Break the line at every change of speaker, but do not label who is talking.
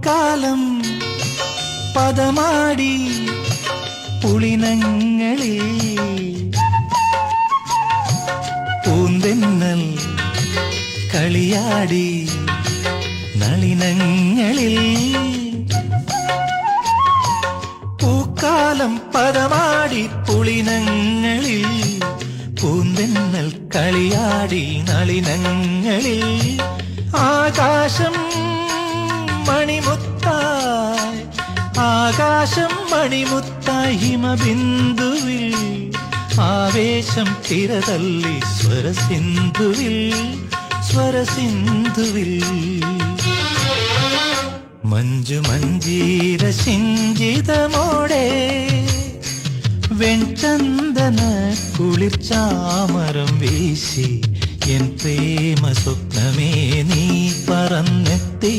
പൂക്കാലം പദമാടി പുളിനങ്ങളിൽ പൂന്തെന്നൽ കളിയാടി നളിനങ്ങളിൽ പൂക്കാലം പദമാടി പുളിനങ്ങളിൽ പൂന്തെന്നൽ കളിയാടി നളിനങ്ങളിൽ ആകാശം മണിമുത്തായി ആകാശം മണിമുത്തായി ഹിമബിന്ദുവിൽ ആവേശം തിരതല്ലി സ്വരസിന്ധുവിൽ സ്വരസിന്ധുവിൽ മഞ്ജു മഞ്ജീര സിഞ്ചിതമോടെ വെൺചന്ദന കുളിർച്ചാമരം വീശി എൻ പ്രേമ സ്വപ്നമേ നീ പറന്നെത്തി